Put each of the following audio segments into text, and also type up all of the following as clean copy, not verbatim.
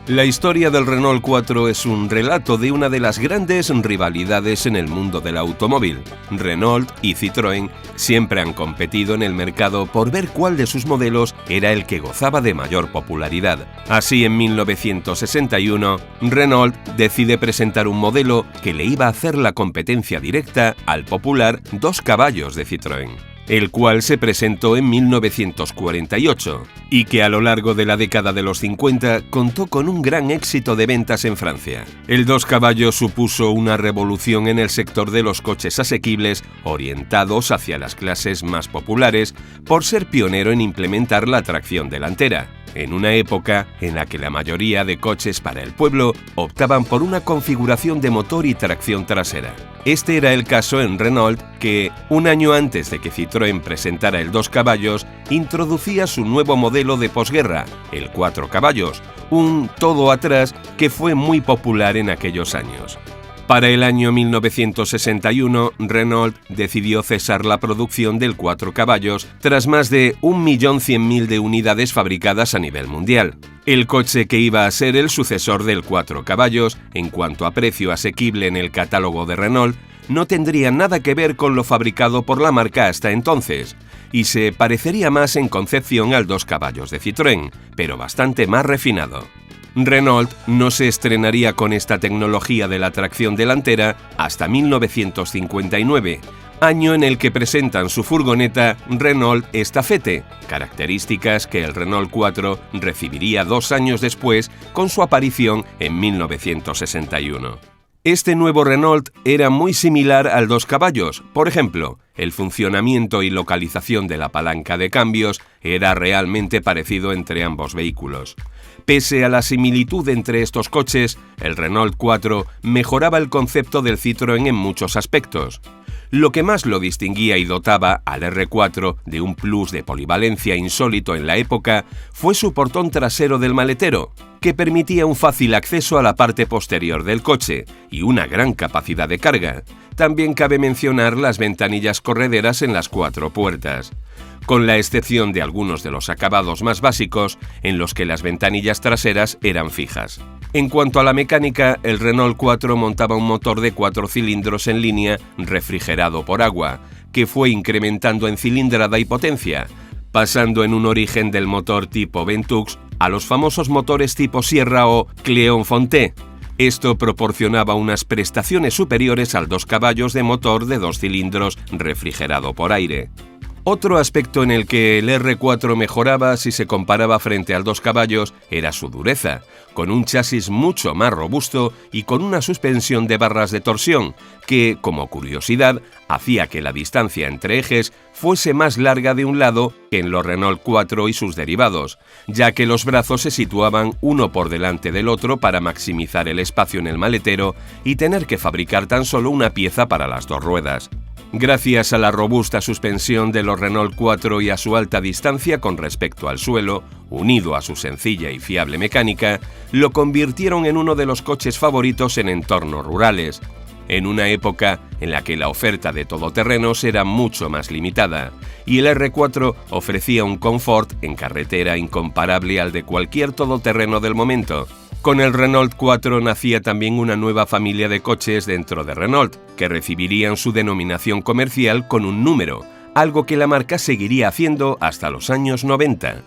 La historia del Renault 4 es un relato de una de las grandes rivalidades en el mundo del automóvil. Renault y Citroën siempre han competido en el mercado por ver cuál de sus modelos era el que gozaba de mayor popularidad. Así, en 1961, Renault decide presentar un modelo que le iba a hacer la competencia directa al popular 2 caballos de Citroën, el cual se presentó en 1948 y que a lo largo de la década de los 50 contó con un gran éxito de ventas en Francia. El 2 caballos supuso una revolución en el sector de los coches asequibles orientados hacia las clases más populares por ser pionero en implementar la tracción delantera, en una época en la que la mayoría de coches para el pueblo optaban por una configuración de motor y tracción trasera. Este era el caso en Renault, que, un año antes de que Citroën presentara el 2 caballos, introducía su nuevo modelo de posguerra, el 4 caballos, un todo atrás que fue muy popular en aquellos años. Para el año 1961, Renault decidió cesar la producción del 4 caballos tras más de 1.100.000 de unidades fabricadas a nivel mundial. El coche que iba a ser el sucesor del 4 caballos, en cuanto a precio asequible en el catálogo de Renault, no tendría nada que ver con lo fabricado por la marca hasta entonces, y se parecería más en concepción al 2 caballos de Citroën, pero bastante más refinado. Renault no se estrenaría con esta tecnología de la tracción delantera hasta 1959, año en el que presentan su furgoneta Renault Estafette, características que el Renault 4 recibiría 2 años después con su aparición en 1961. Este nuevo Renault era muy similar al 2 caballos. Por ejemplo, el funcionamiento y localización de la palanca de cambios era realmente parecido entre ambos vehículos. Pese a la similitud entre estos coches, el Renault 4 mejoraba el concepto del Citroën en muchos aspectos. Lo que más lo distinguía y dotaba al R4 de un plus de polivalencia insólito en la época fue su portón trasero del maletero, que permitía un fácil acceso a la parte posterior del coche y una gran capacidad de carga. También cabe mencionar las ventanillas correderas en las 4 puertas, con la excepción de algunos de los acabados más básicos en los que las ventanillas traseras eran fijas. En cuanto a la mecánica, el Renault 4 montaba un motor de 4 cilindros en línea refrigerado por agua, que fue incrementando en cilindrada y potencia, pasando en un origen del motor tipo Ventux a los famosos motores tipo Sierra o Clermont-Ferrand. Esto proporcionaba unas prestaciones superiores al 2 caballos de motor de 2 cilindros refrigerado por aire. Otro aspecto en el que el R4 mejoraba si se comparaba frente al 2 caballos era su dureza, con un chasis mucho más robusto y con una suspensión de barras de torsión que, como curiosidad, hacía que la distancia entre ejes fuese más larga de un lado que en los Renault 4 y sus derivados, ya que los brazos se situaban uno por delante del otro para maximizar el espacio en el maletero y tener que fabricar tan solo una pieza para las 2 ruedas. Gracias a la robusta suspensión de los Renault 4 y a su alta distancia con respecto al suelo, unido a su sencilla y fiable mecánica, lo convirtieron en uno de los coches favoritos en entornos rurales, en una época en la que la oferta de todoterrenos era mucho más limitada, y el R4 ofrecía un confort en carretera incomparable al de cualquier todoterreno del momento. Con el Renault 4 nacía también una nueva familia de coches dentro de Renault, que recibirían su denominación comercial con un número, algo que la marca seguiría haciendo hasta los años 90.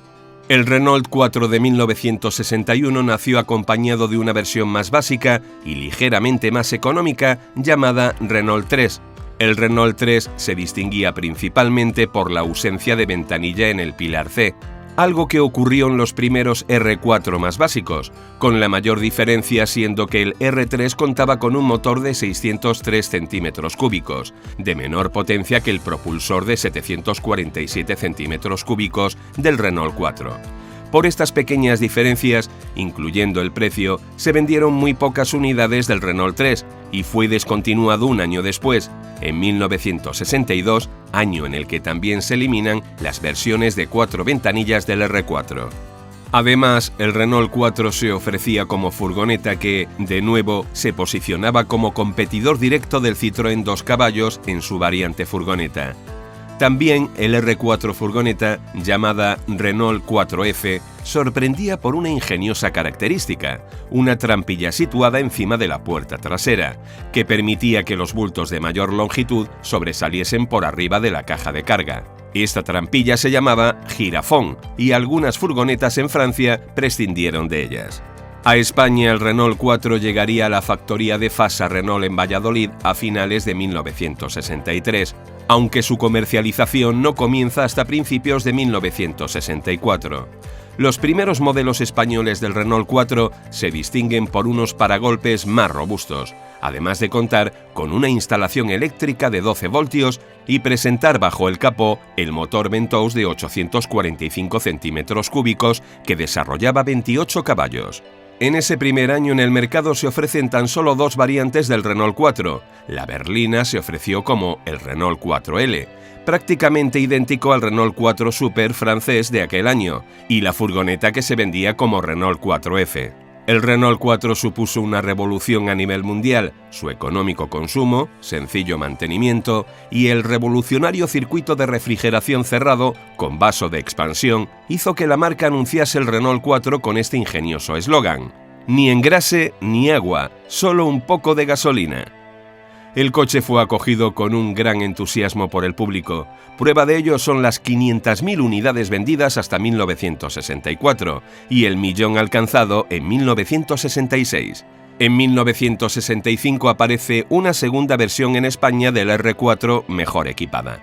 El Renault 4 de 1961 nació acompañado de una versión más básica y ligeramente más económica llamada Renault 3. El Renault 3 se distinguía principalmente por la ausencia de ventanilla en el pilar C, algo que ocurrió en los primeros R4 más básicos, con la mayor diferencia siendo que el R3 contaba con un motor de 603 centímetros cúbicos, de menor potencia que el propulsor de 747 centímetros cúbicos del Renault 4. Por estas pequeñas diferencias, incluyendo el precio, se vendieron muy pocas unidades del Renault 3 y fue descontinuado un año después, en 1962, año en el que también se eliminan las versiones de 4 ventanillas del R4. Además, el Renault 4 se ofrecía como furgoneta que, de nuevo, se posicionaba como competidor directo del Citroën 2 caballos en su variante furgoneta. También el R4 furgoneta, llamada Renault 4F, sorprendía por una ingeniosa característica, una trampilla situada encima de la puerta trasera, que permitía que los bultos de mayor longitud sobresaliesen por arriba de la caja de carga. Esta trampilla se llamaba girafón y algunas furgonetas en Francia prescindieron de ellas. A España el Renault 4 llegaría a la factoría de Fasa Renault en Valladolid a finales de 1963, aunque su comercialización no comienza hasta principios de 1964. Los primeros modelos españoles del Renault 4 se distinguen por unos paragolpes más robustos, además de contar con una instalación eléctrica de 12 voltios y presentar bajo el capó el motor Ventouse de 845 centímetros cúbicos que desarrollaba 28 caballos. En ese primer año en el mercado se ofrecen tan solo dos variantes del Renault 4. La berlina se ofreció como el Renault 4L, prácticamente idéntico al Renault 4 Super francés de aquel año, y la furgoneta que se vendía como Renault 4F. El Renault 4 supuso una revolución a nivel mundial, su económico consumo, sencillo mantenimiento y el revolucionario circuito de refrigeración cerrado con vaso de expansión hizo que la marca anunciase el Renault 4 con este ingenioso eslogan: ni engrase ni agua, solo un poco de gasolina. El coche fue acogido con un gran entusiasmo por el público. Prueba de ello son las 500.000 unidades vendidas hasta 1964 y el millón alcanzado en 1966. En 1965 aparece una segunda versión en España del R4 mejor equipada,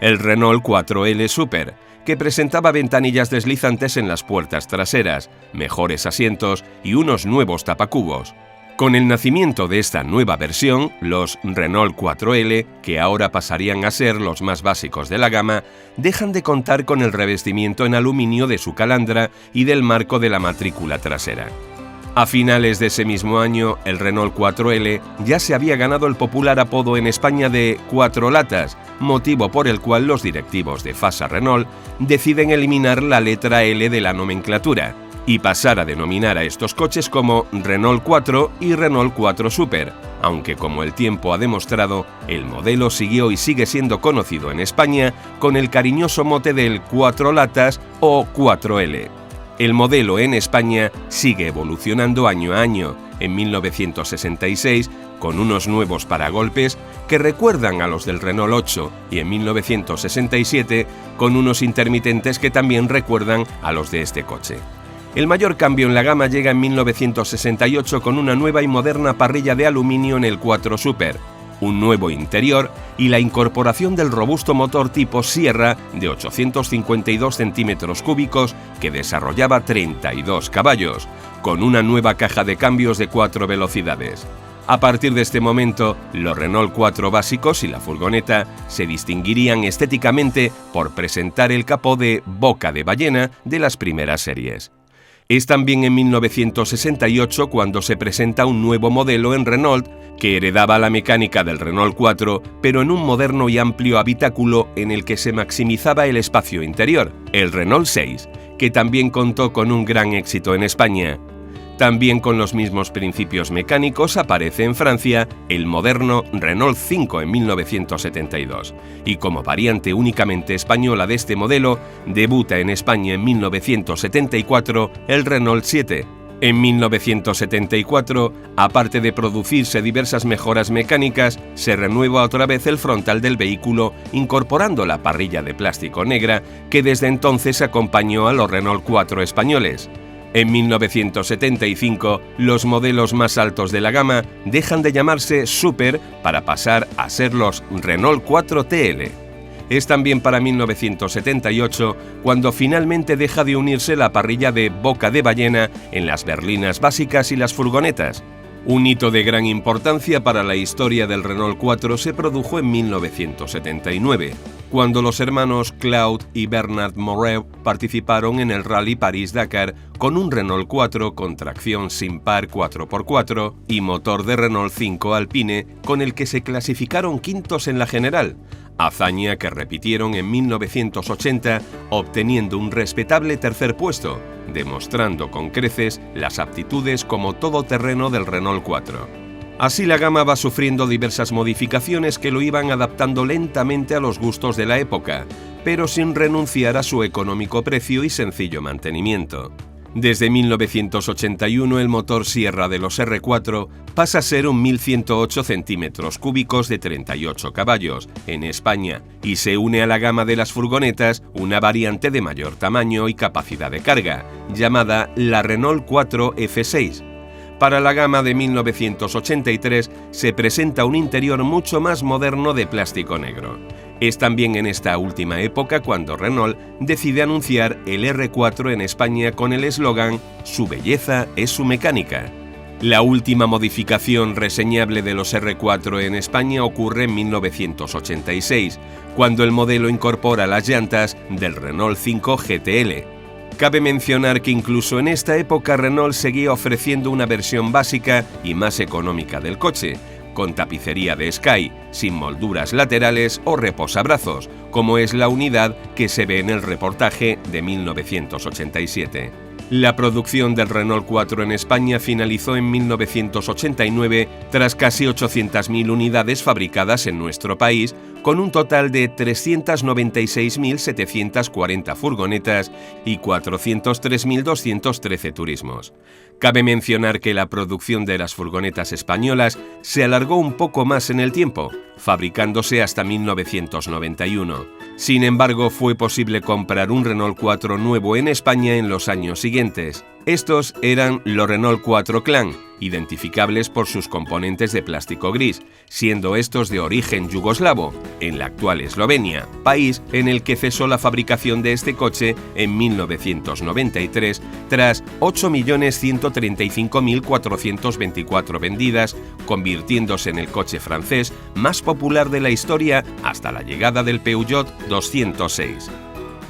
el Renault 4L Super, que presentaba ventanillas deslizantes en las puertas traseras, mejores asientos y unos nuevos tapacubos. Con el nacimiento de esta nueva versión, los Renault 4L, que ahora pasarían a ser los más básicos de la gama, dejan de contar con el revestimiento en aluminio de su calandra y del marco de la matrícula trasera. A finales de ese mismo año, el Renault 4L ya se había ganado el popular apodo en España de Cuatro Latas, motivo por el cual los directivos de Fasa Renault deciden eliminar la letra L de la nomenclatura y pasar a denominar a estos coches como Renault 4 y Renault 4 Super, aunque como el tiempo ha demostrado, el modelo siguió y sigue siendo conocido en España con el cariñoso mote del Cuatro Latas o 4L. El modelo en España sigue evolucionando año a año, en 1966 con unos nuevos paragolpes que recuerdan a los del Renault 8 y en 1967 con unos intermitentes que también recuerdan a los de este coche. El mayor cambio en la gama llega en 1968 con una nueva y moderna parrilla de aluminio en el 4 Super, un nuevo interior y la incorporación del robusto motor tipo Sierra de 852 centímetros cúbicos que desarrollaba 32 caballos, con una nueva caja de cambios de 4 velocidades. A partir de este momento, los Renault 4 básicos y la furgoneta se distinguirían estéticamente por presentar el capó de boca de ballena de las primeras series. Es también en 1968 cuando se presenta un nuevo modelo en Renault que heredaba la mecánica del Renault 4, pero en un moderno y amplio habitáculo en el que se maximizaba el espacio interior, el Renault 6, que también contó con un gran éxito en España. También con los mismos principios mecánicos aparece en Francia el moderno Renault 5 en 1972 y como variante únicamente española de este modelo debuta en España en 1974 el Renault 7. En 1974, aparte de producirse diversas mejoras mecánicas, se renueva otra vez el frontal del vehículo incorporando la parrilla de plástico negra que desde entonces acompañó a los Renault 4 españoles. En 1975, los modelos más altos de la gama dejan de llamarse Super para pasar a ser los Renault 4 TL. Es también para 1978 cuando finalmente deja de unirse la parrilla de boca de ballena en las berlinas básicas y las furgonetas. Un hito de gran importancia para la historia del Renault 4 se produjo en 1979, cuando los hermanos Claude y Bernard Moreau participaron en el Rally París-Dakar con un Renault 4 con tracción sin par 4x4 y motor de Renault 5 Alpine con el que se clasificaron quintos en la general, hazaña que repitieron en 1980 obteniendo un respetable tercer puesto, demostrando con creces las aptitudes como todoterreno del Renault 4. Así la gama va sufriendo diversas modificaciones que lo iban adaptando lentamente a los gustos de la época, pero sin renunciar a su económico precio y sencillo mantenimiento. Desde 1981 el motor Sierra de los R4 pasa a ser un 1108 centímetros cúbicos de 38 caballos en España y se une a la gama de las furgonetas una variante de mayor tamaño y capacidad de carga, llamada la Renault 4 F6. Para la gama de 1983 se presenta un interior mucho más moderno de plástico negro. Es también en esta última época cuando Renault decide anunciar el R4 en España con el eslogan «Su belleza es su mecánica». La última modificación reseñable de los R4 en España ocurre en 1986, cuando el modelo incorpora las llantas del Renault 5 GTL. Cabe mencionar que incluso en esta época Renault seguía ofreciendo una versión básica y más económica del coche, con tapicería de Sky, sin molduras laterales o reposabrazos, como es la unidad que se ve en el reportaje de 1987. La producción del Renault 4 en España finalizó en 1989 tras casi 800.000 unidades fabricadas en nuestro país, con un total de 396.740 furgonetas y 403.213 turismos. Cabe mencionar que la producción de las furgonetas españolas se alargó un poco más en el tiempo, fabricándose hasta 1991. Sin embargo, fue posible comprar un Renault 4 nuevo en España en los años siguientes. Estos eran los Renault 4 Clan, identificables por sus componentes de plástico gris, siendo estos de origen yugoslavo, en la actual Eslovenia, país en el que cesó la fabricación de este coche en 1993, tras 8.135.424 vendidas, convirtiéndose en el coche francés más popular de la historia hasta la llegada del Peugeot 206.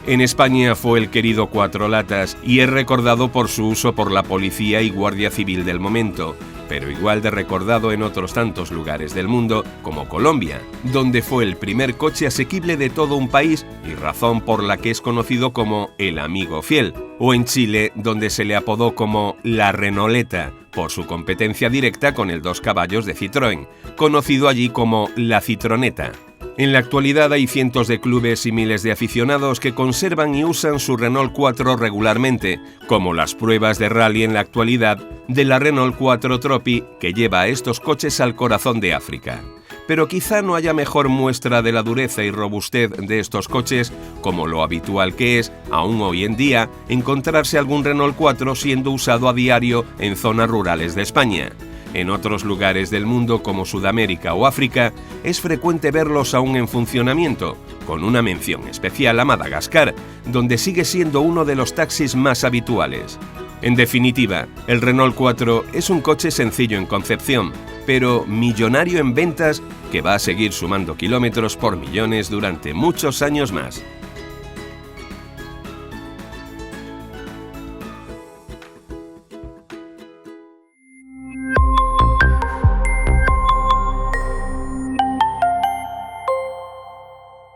En España fue el querido Cuatro Latas y es recordado por su uso por la policía y guardia civil del momento, pero igual de recordado en otros tantos lugares del mundo, como Colombia, donde fue el primer coche asequible de todo un país y razón por la que es conocido como el amigo fiel, o en Chile, donde se le apodó como la Renoleta, por su competencia directa con el 2 caballos de Citroën, conocido allí como la Citroneta. En la actualidad hay cientos de clubes y miles de aficionados que conservan y usan su Renault 4 regularmente, como las pruebas de rally en la actualidad de la Renault 4 Trophy, que lleva a estos coches al corazón de África. Pero quizá no haya mejor muestra de la dureza y robustez de estos coches, como lo habitual que es, aún hoy en día, encontrarse algún Renault 4 siendo usado a diario en zonas rurales de España. En otros lugares del mundo como Sudamérica o África es frecuente verlos aún en funcionamiento, con una mención especial a Madagascar, donde sigue siendo uno de los taxis más habituales. En definitiva, el Renault 4 es un coche sencillo en concepción, pero millonario en ventas que va a seguir sumando kilómetros por millones durante muchos años más.